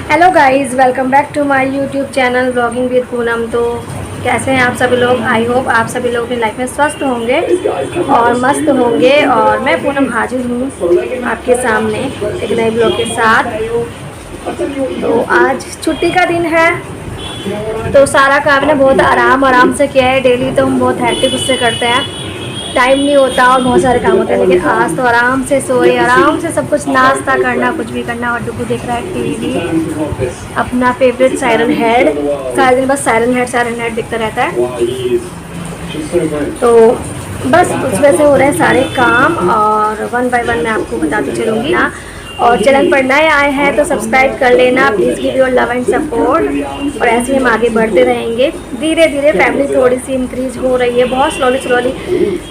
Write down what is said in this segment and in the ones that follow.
Hello guys, welcome back to my YouTube channel vlogging with Poonam. तो कैसे हैं आप सभी लोग? आई होप आप सभी लोग अपनी लाइफ में स्वस्थ होंगे और मस्त होंगे। और मैं पूनम हाजिर हूँ आपके सामने एक नए ब्लॉग के साथ। तो आज छुट्टी का दिन है, तो सारा काम ने बहुत आराम से किया है। डेली तो हम बहुत हैक्टिक उससे करते हैं, टाइम नहीं होता और बहुत सारे काम होते हैं। लेकिन आज तो आराम से सोए, आराम से सब कुछ नाश्ता करना, कुछ भी करना। और डुगू देख रहा है टीवी, अपना फेवरेट सायरन हेड। सारा दिन बस सायरन हेड दिखता रहता है। तो बस उस वजह से हो रहे हैं सारे काम, और वन बाय वन मैं आपको बताती चलूँगी ना। और चैनल पर नए आए हैं तो सब्सक्राइब कर लेना please, give your love and support. और ऐसे ही हम आगे बढ़ते रहेंगे। धीरे धीरे फैमिली थोड़ी सी इंक्रीज़ हो रही है, बहुत स्लोली,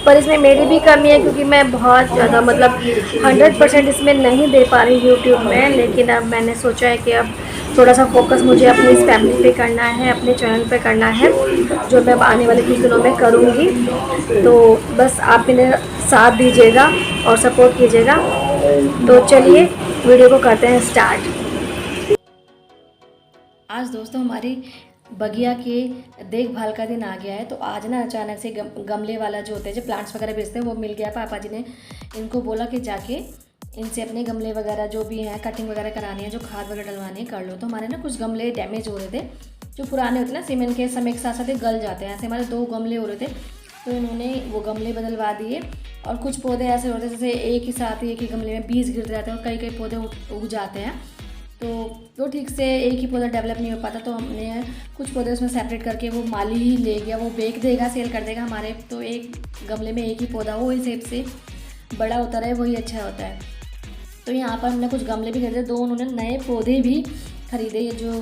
पर इसमें मेरी भी कमी है क्योंकि मैं बहुत ज़्यादा 100% इसमें नहीं दे पा रही यूट्यूब में। लेकिन अब मैंने सोचा है कि अब थोड़ा सा फोकस मुझे अपनी इस फैमिली पे करना है, अपने चैनल पे करना है, जो मैं अब आने वाले कुछ दिनों में करूँगी। तो बस आप मेरे साथ दीजिएगा और सपोर्ट कीजिएगा। तो चलिए वीडियो को करते हैं स्टार्ट। आज दोस्तों हमारी बगिया के देखभाल का दिन आ गया है। तो आज ना अचानक से गमले वाला जो होते हैं, जो प्लांट्स वगैरह बेचते हैं, वो मिल गया। पापा जी ने इनको बोला कि जाके इनसे अपने गमले वगैरह जो भी हैं कटिंग वगैरह करानी है, जो खाद वगैरह डलवानी है, कर लो। तो हमारे ना कुछ गमले डैमेज हो रहे थे, जो पुराने होते हैं ना, सीमेंट के समय के साथ साथ गल जाते हैं। ऐसे हमारे 2 गमले हो रहे थे, तो इन्होंने वो गमले बदलवा दिए। और कुछ पौधे ऐसे होते हैं जैसे एक ही साथ एक ही गमले में 20 गिरते रहते हैं और कई पौधे उग जाते हैं। तो वो ठीक से एक ही पौधा डेवलप नहीं हो पाता। तो हमने कुछ पौधे उसमें सेपरेट करके, वो माली ही ले गया, वो बेच देगा, सेल कर देगा हमारे। तो एक गमले में एक ही पौधा हो, इस हिसाब से बड़ा होता रहे, वही अच्छा होता है। तो यहाँ पर हमने कुछ गमले भी खरीदे, 2 उन्होंने नए पौधे भी खरीदे। ये जो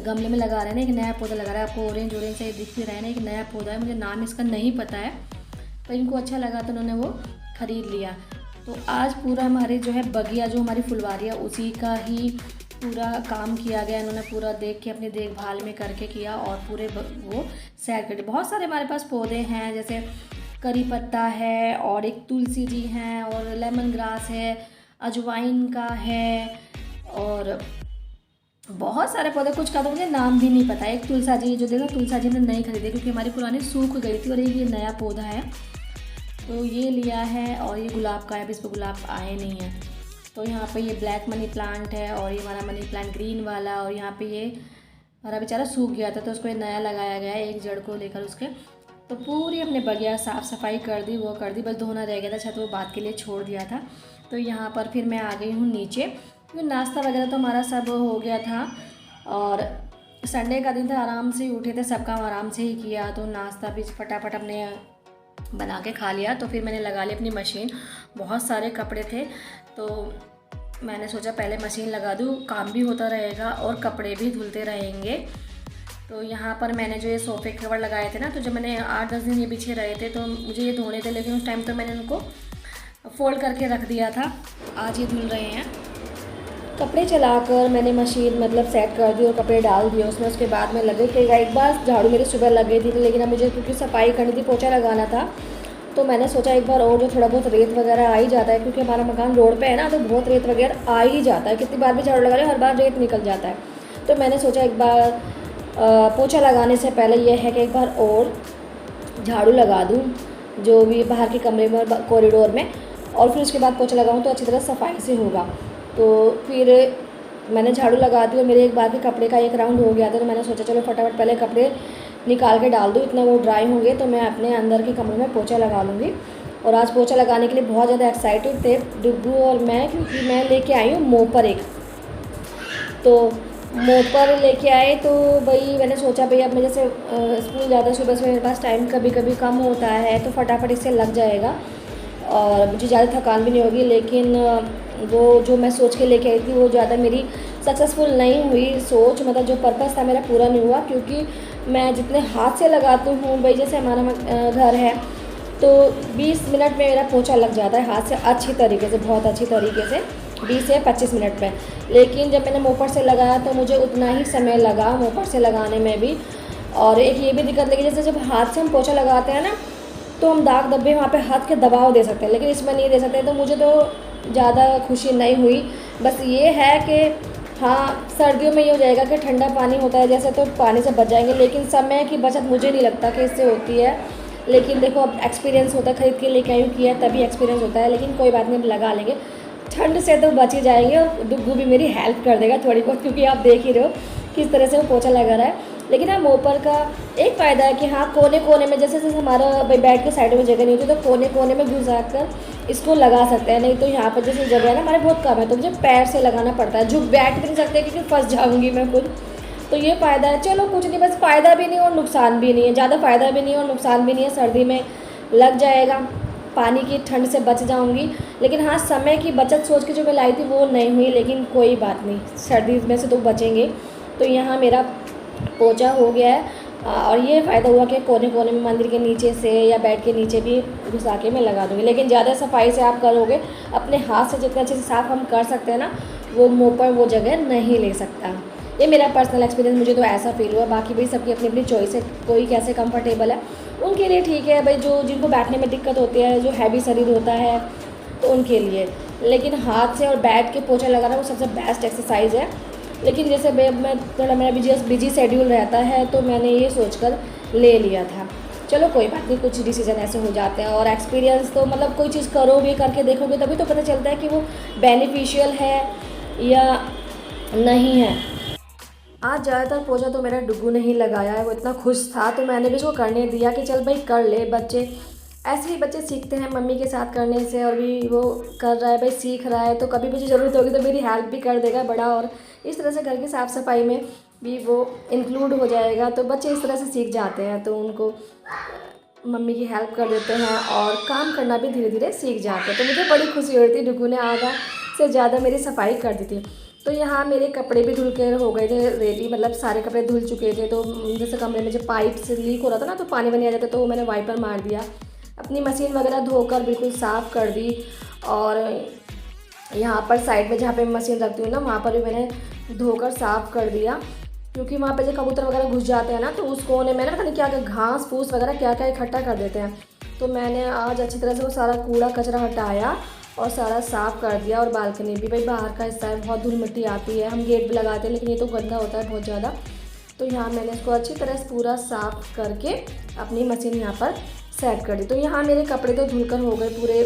गमले में लगा रहे हैं ना, एक नया पौधा लगा रहा है, आपको ऑरेंज से दिख भी रहा है ना, एक नया पौधा है। मुझे नाम इसका नहीं पता है, पर इनको अच्छा लगा तो उन्होंने वो ख़रीद लिया। तो आज पूरा हमारे जो है बगिया, जो हमारी फुलवारी है, उसी का ही पूरा काम किया गया। इन्होंने पूरा देख के अपनी देखभाल में करके किया और पूरे वो सेट कर दिए। बहुत सारे हमारे पास पौधे हैं, जैसे करी पत्ता है और एक तुलसी जी हैं और लेमन ग्रास है, अजवाइन का है, और बहुत सारे पौधे। कुछ का तो मुझे नाम भी नहीं पता। एक तुलसा जी जो देखो, तुलसा जी ने नहीं खरीदे क्योंकि हमारी पुरानी सूख गई थी, और ये नया पौधा है तो ये लिया है। और ये गुलाब का है, अभी इस पर गुलाब आए नहीं है। तो यहाँ पे ये ब्लैक मनी प्लांट है, और ये हमारा मनी प्लांट ग्रीन वाला। और यहाँ पे ये हमारा बेचारा सूख गया था, तो उसको ये नया लगाया गया है, एक जड़ को लेकर उसके। तो पूरी हमने बगिया साफ़ सफाई कर दी, वो कर दी, बस धोना रह गया था, छत वो बात के लिए छोड़ दिया था। तो यहाँ पर फिर मैं आ गई हूँ नीचे, क्योंकि नाश्ता वगैरह तो हमारा सब हो गया था। और संडे का दिन था, आराम से उठे थे, सब काम आराम से ही किया। तो नाश्ता भी फटाफट अपने बना के खा लिया। तो फिर मैंने लगा ली अपनी मशीन। बहुत सारे कपड़े थे, तो मैंने सोचा पहले मशीन लगा दूँ, काम भी होता रहेगा और कपड़े भी धुलते रहेंगे। तो यहाँ पर मैंने जो ये सोफ़े कवर लगाए थे ना, तो जब मैंने 8-10 दिन ये बिछे रहे थे तो मुझे ये धोने थे, लेकिन उस टाइम तो मैंने उनको फोल्ड करके रख दिया था। आज ये धुल रहे हैं। कपड़े चलाकर मैंने मशीन सेट कर दी और कपड़े डाल दिए उसमें। उसके बाद में लगे कि एक बार झाड़ू मेरी सुबह लग गई थी, लेकिन अब मुझे क्योंकि सफाई करनी थी, पोछा लगाना था, तो मैंने सोचा एक बार और जो थोड़ा बहुत रेत वगैरह आ ही जाता है, क्योंकि हमारा मकान रोड पे है ना, तो बहुत रेत वगैरह आ ही जाता है। कितनी बार भी झाड़ू लगा रहे हर बार रेत निकल जाता है। तो मैंने सोचा एक बार पोछा लगाने से पहले यह है कि एक बार और झाड़ू लगा दूँ, जो भी बाहर के कमरे में, कॉरिडोर में, और फिर उसके बाद पोछा लगाऊँ तो अच्छी तरह सफाई से होगा। तो फिर मैंने झाड़ू लगा दी और मेरे एक बार के कपड़े का एक राउंड हो गया था। तो मैंने सोचा चलो फटाफट पहले कपड़े निकाल के डाल दूँ, इतना वो ड्राई होंगे तो मैं अपने अंदर के कमरे में पोछा लगा लूँगी। और आज पोछा लगाने के लिए बहुत ज़्यादा एक्साइटेड थे डुग्गू और मैं, क्योंकि मैं लेके आई हूँ मोपर एक। तो मोपर लेके आए, तो भाई मैंने सोचा भाई अब मैं जैसे स्कूल जाता सुबह से, मेरे पास टाइम कभी कभी कम होता है, तो फटाफट इससे लग जाएगा और मुझे ज़्यादा थकान भी नहीं होगी। लेकिन वो जो मैं सोच के लेके आई थी वो ज़्यादा मेरी सक्सेसफुल नहीं हुई। सोच जो पर्पस था मेरा पूरा नहीं हुआ, क्योंकि मैं जितने हाथ से लगाती हूँ भाई, जैसे हमारा घर है तो 20 मिनट में मेरा पोछा लग जाता है हाथ से, अच्छी तरीके से, बहुत अच्छी तरीके से 20 से 25 मिनट में। लेकिन जब मैंने मोपर से लगाया तो मुझे उतना ही समय लगा मोपर से लगाने में भी। और एक ये भी दिक्कत लगी, जैसे जब हाथ से हम पोछा लगाते हैं ना, तो हम दाग धब्बे वहाँ पे हाथ के दबाव दे सकते हैं, लेकिन इसमें नहीं दे सकते। तो मुझे तो ज़्यादा खुशी नहीं हुई। बस ये है कि हाँ, सर्दियों में ये हो जाएगा कि ठंडा पानी होता है जैसे, तो पानी से बच जाएंगे, लेकिन समय की बचत मुझे नहीं लगता कि इससे होती है। लेकिन देखो, अब एक्सपीरियंस होता है, ख़रीद के लेके आई हूँ, किया तभी एक्सपीरियंस होता है। लेकिन कोई बात नहीं, अब लगा लेंगे। ठंड से तो बच ही जाएंगे, और डुग्गू भी मेरी हेल्प कर देगा थोड़ी बहुत, क्योंकि आप देख ही रहे हो किस तरह से वो पोछा लगा रहा है। लेकिन हाँ, मोपर का एक फ़ायदा है कि हाँ, कोने कोने में, जैसे जैसे हमारा बेड के साइड में जगह नहीं होती, तो कोने कोने में घुसा कर इसको लगा सकते हैं। नहीं तो यहाँ पर जैसे जगह है ना, हमारे बहुत कम है, तो मुझे पैर से लगाना पड़ता है, झुक बैठ भी नहीं सकते क्योंकि फंस जाऊँगी मैं खुद। तो ये फ़ायदा है। चलो कुछ नहीं, बस फ़ायदा भी नहीं और नुकसान भी नहीं है, ज़्यादा फ़ायदा भी नहीं और नुकसान भी नहीं है। सर्दी में लग जाएगा, पानी की ठंड से बच जाऊंगी। लेकिन हाँ, समय की बचत सोच के जो मैं लाई थी वो नहीं हुई, लेकिन कोई बात नहीं, सर्दी में से तो बचेंगे। तो यहाँ मेरा पोछा हो गया है। और ये फ़ायदा हुआ कि कोने कोने में मंदिर के नीचे से या बेड के नीचे भी घुसा के मैं लगा दूँगी। लेकिन ज़्यादा सफाई से आप करोगे, अपने हाथ से जितना अच्छे से साफ़ हम कर सकते हैं ना, वो मुँह पर वो जगह नहीं ले सकता। ये मेरा पर्सनल एक्सपीरियंस, मुझे तो ऐसा फील हुआ। बाकी भाई सबकी अपनी अपनी चॉइस है, कोई कैसे कंफर्टेबल है उनके लिए ठीक है भाई। जो जिनको बैठने में दिक्कत होती है, जो हैवी शरीर होता है, तो उनके लिए। लेकिन हाथ से और बैठ के पोछा लगाना वो सबसे बेस्ट एक्सरसाइज है। लेकिन जैसे मैं थोड़ा, मेरा बिजी शेड्यूल रहता है, तो मैंने ये सोचकर ले लिया था। चलो कोई बात नहीं, कुछ डिसीजन ऐसे हो जाते हैं। और एक्सपीरियंस तो मतलब कोई चीज़ करोगे, करके देखोगे, तभी तो पता चलता है कि वो बेनिफिशियल है या नहीं है। आज ज़्यादातर पोछा तो मेरा डुग्गू ने ही लगाया है। वो इतना खुश था, तो मैंने भी उसको करने दिया कि चल भाई कर ले। बच्चे ऐसे ही बच्चे सीखते हैं मम्मी के साथ करने से, और भी वो कर रहा है भाई, सीख रहा है, तो कभी मुझे ज़रूरत होगी तो मेरी हेल्प भी कर देगा बड़ा। और इस तरह से घर की साफ़ सफाई में भी वो इंक्लूड हो जाएगा। तो बच्चे इस तरह से सीख जाते हैं, तो उनको मम्मी की हेल्प कर देते हैं और काम करना भी धीरे धीरे सीख जाते हैं। तो मुझे बड़ी खुशी हो रही थी, डुग्गू ने आधा से ज़्यादा मेरी सफाई कर दी थी। तो यहाँ मेरे कपड़े भी धुल के हो गए थे रेडी, मतलब सारे कपड़े धुल चुके थे। तो जैसे कमरे में जो पाइप से लीक हो रहा था ना, तो पानी बनी आ जाता, तो वो मैंने वाइपर मार दिया। अपनी मशीन वगैरह धोकर बिल्कुल साफ़ कर दी। और यहाँ पर साइड में जहाँ पे मशीन रखती हूँ ना, वहाँ पर भी मैंने धोकर साफ़ कर दिया, क्योंकि वहाँ पे जो कबूतर वगैरह घुस जाते हैं ना, तो उस कोने में ना पता नहीं क्या क्या घास फूस वगैरह क्या क्या इकट्ठा कर देते हैं। तो मैंने आज अच्छी तरह से वो सारा कूड़ा कचरा हटाया और सारा साफ़ कर दिया। और बालकनी भी, भाई बाहर का हिस्सा है, बहुत धूल मिट्टी आती है, हम गेट भी लगाते हैं, लेकिन ये तो गंदा होता है बहुत ज़्यादा। तो यहाँ मैंने इसको अच्छी तरह से पूरा साफ़ करके अपनी मशीन यहाँ पर सेट कर दी। तो यहाँ मेरे कपड़े तो धुलकर हो गए, पूरे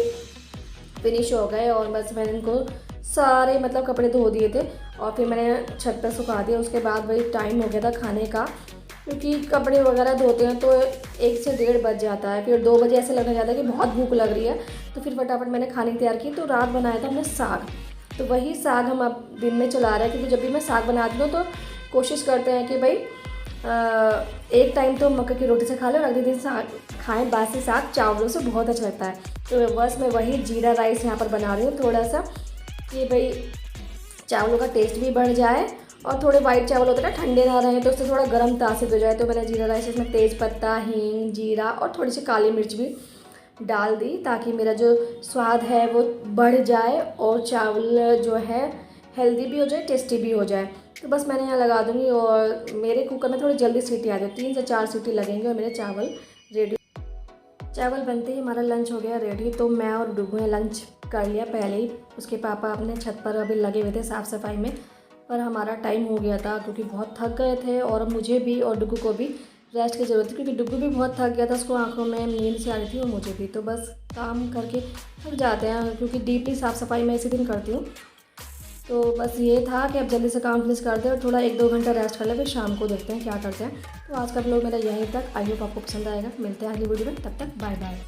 फिनिश हो गए। और बस मैंने इनको सारे मतलब कपड़े धो दिए थे और फिर मैंने छत पर सुखा दिया। उसके बाद वही टाइम हो गया था खाने का, क्योंकि कपड़े वगैरह धोते हैं तो 1 से 1:30 बज जाता है। फिर 2 बजे ऐसे लगने जाता है कि बहुत भूख लग रही है, तो फिर फटाफट मैंने खाने की तैयार की। तो रात बनाया था हमने साग, तो वही साग हम अब दिन में चला रहे हैं, क्योंकि जब भी मैं साग बनाती हूँ तो कोशिश करते हैं कि भाई एक टाइम तो मक्के की रोटी से खा लें और अगले दिन साग खाएँ। बासी साग चावलों से बहुत अच्छा लगता है। तो बस मैं वही जीरा राइस यहाँ पर बना रही हूँ थोड़ा सा, कि भाई चावलों का टेस्ट भी बढ़ जाए, और थोड़े वाइट चावल होते हैं ना, ठंडे ना रहे, तो उससे थोड़ा गर्म तासीर हो जाए। तो मैंने जीरा राइस इसमें तेज़ पत्ता, हींग, जीरा और थोड़ी सी काली मिर्च भी डाल दी, ताकि मेरा जो स्वाद है वो बढ़ जाए और चावल जो है हेल्दी भी हो जाए, टेस्टी भी हो जाए। तो बस मैंने यहाँ लगा दूँगी। और मेरे कुकर में थोड़ी जल्दी सीटी आ जाए, 3 से 4 सीटी लगेंगे और मेरे चावल रेडी। चावल बनते ही हमारा लंच हो गया रेडी। तो मैं और डुग्गू ने लंच कर लिया पहले ही। उसके पापा अपने छत पर अभी लगे हुए थे साफ़ सफाई में, पर हमारा टाइम हो गया था, क्योंकि बहुत थक गए थे और मुझे भी और डुग्गू को भी रेस्ट की ज़रूरत थी, क्योंकि डुग्गू भी बहुत थक गया था, उसको आंखों में नींद से आ रही थी और मुझे भी। तो बस काम करके थक जाते हैं, क्योंकि डीपली साफ़ सफाई मैं इसी दिन करती हूँ। तो बस ये था कि अब जल्दी से काम फिनिश कर दें और थोड़ा 1-2 घंटा रेस्ट कर लें, फिर शाम को देखते हैं क्या करते हैं। तो आज का व्लॉग मेरा यहीं तक। आई होप आपको पसंद आएगा। मिलते हैं अगली वीडियो में, तब तक बाय बाय।